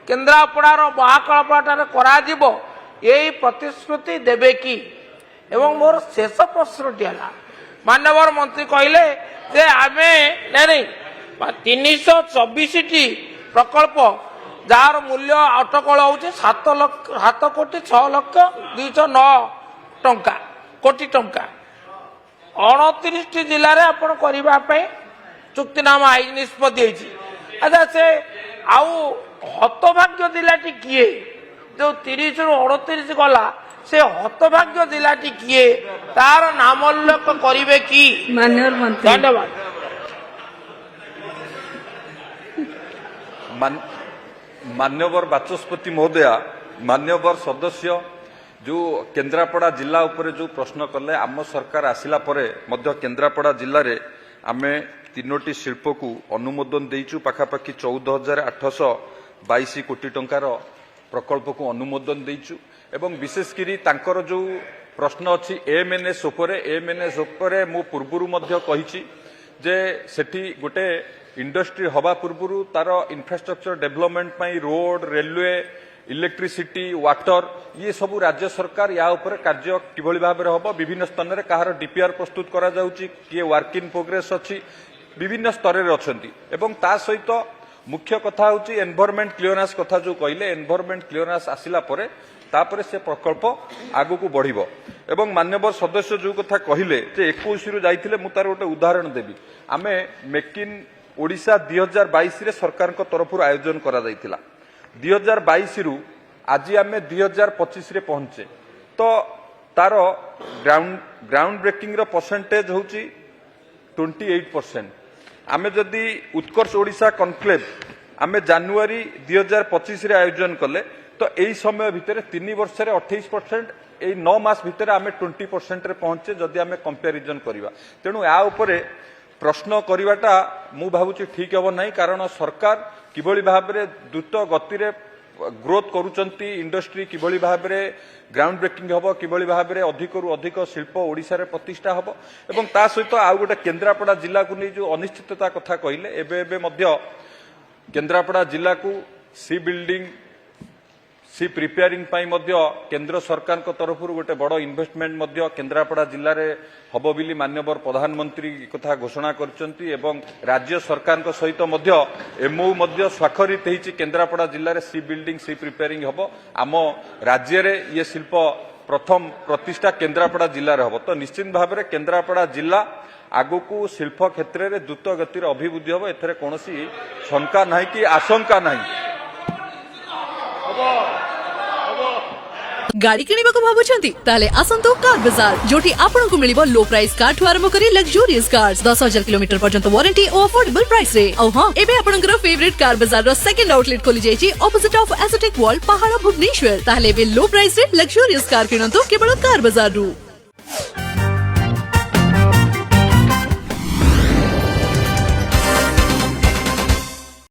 केन्द्रापड़ार महाकल्पनाटार करा यही प्रतिश्रुति देवे कि एवं मोर शेष प्रश्नटी है माननीय मंत्री कहले जे आमे नहीं 324 प्रकल्प जार मूल्य अटकल हो 7,06,209 टंका कोटी टंका 29 जिले में आपण करने चुक्तिनामा आई निष्पत्ति अच्छा से आउ हतभाग्य जिलाटी किए जो 30 रु 29 गला से हतभाग्य जिलाटी किए तार नाम उल्लेख करेंगे कि माननीय मंत्री धन्यवाद मान्यवर बाचस्पति महोदया मान्यवर सदस्य जो केन्द्रापड़ा जिला उपरे जो प्रश्न कले आम सरकार आसिला परे मध्य केन्द्रापड़ा जिले में आमे तीनोटी शिल्प को अनुमोदन देइचु पाखापाखि 14,822 कोटी टंकार प्रकल्प को अनुमोदन देइचु एवं विशेषकरी तांकर जो प्रश्न अच्छी एएमएनएस उपरे मु पूर्वरु मध्य कहिछि जे सेठी गोटे इंडस्ट्री हवा पूर्वरु तार इंफ्रास्ट्रक्चर डेवलपमेंट पाई रोड रेलवे इलेक्ट्रिसिटी वाटर ये सब राज्य सरकार या ऊपर कार्य किभली भाव में हम विभिन्न स्तर में कहार डीपीआर प्रस्तुत करा जाउची किए वर्क इन प्रोग्रेस अच्छी विभिन्न स्तर में अच्छा एवं ता सहित मुख्य कथा होची एनवायरनमेंट क्लियरेंस कथा जो कहले एनवायरनमेंट क्लियरेंस आसिला परे तापरे से प्रकल्प आगु बढ़िबो एवं मान्यवर सदस्य जो कथा कहले जे 21 रु जाइथिले मु तार गोटे उदाहरण देबी आमे मेक इन ओडिशा 2022 रे सरकार को तरफ आयोजन करा जाइथिला 2022 रु आज आमे 2025 रे पहुंचे तो तार ग्राउंड ब्रेकिंग रो परसेंटेज होची 28%। आमे जदि उत्कर्ष ओडिशा कॉन्क्लेव आमे जनवरी 2025 रे आयोजन कले तो यही समय भितर 3 वर्ष रे 28% यही 9 मास भितर आमे 20% रे पहुंचे जदि आमे कंपैरिजन करिवा तेणु या उपरे प्रश्न करिवाटा मु भाबुची ठीक हबो नाही कारण सरकार किभली भाव में द्रुत गति रे ग्रोथ करूचंती इंडस्ट्री किभली भाव में ग्राउंड ब्रेकिंग हबो किभली भाव में अधिक रु अधिक शिल्प ओडिशा रे प्रतिष्ठा हबो एवं ता सहित आउ गोटे केन्द्रापड़ा जिला को नहीं जो अनिश्चितता कथा कहले एबे मध्य केन्द्रापड़ा जिला को सी बिल्डिंग सी प्रिपेयरिंग पाई मध्य केंद्र सरकार को तरफ गोटे बड़ इन्वेस्टमेंट मध्य केन्द्रापड़ा जिले में हब बोली मान्यवर प्रधानमंत्री कथा घोषणा करचंती एवं राज्य सरकार को सहित मध्य एमओ मध्य स्वाक्षरित होईची केन्द्रापड़ा जिले में सी बिल्डिंग सी प्रिपेयरिंग हब आम राज्य रे ये शिल्प प्रथम प्रतिष्ठा केन्द्रापड़ा जिले में हब तो निश्चित भाव में केन्द्रापड़ा जिला आगु शिल्प क्षेत्र में द्रुत गतिर अभिवृद्धि हम एथरे कौनसी शंका नहीं कि आशंका नहीं। गाड़ी किनिबाको भाबुछंती ताले आसंतो कार बाजार जोटी आपनको मिलिबो लो प्राइस कार ठु आरंभ करी लग्जरियस कार्स 10,000 किलोमीटर पर्यंत वारंटी और अफोर्डेबल प्राइस रे औ हां एबे आपनकर फेवरेट कार बाजार रो सेकंड आउटलेट खोली जायछि ऑपोजिट ऑफ एसोटेक वॉल पहाड़ भुवनेश्वर ताले बे लो प्राइस रे लग्जरियस कार किनंतो केवल कार बाजार रु।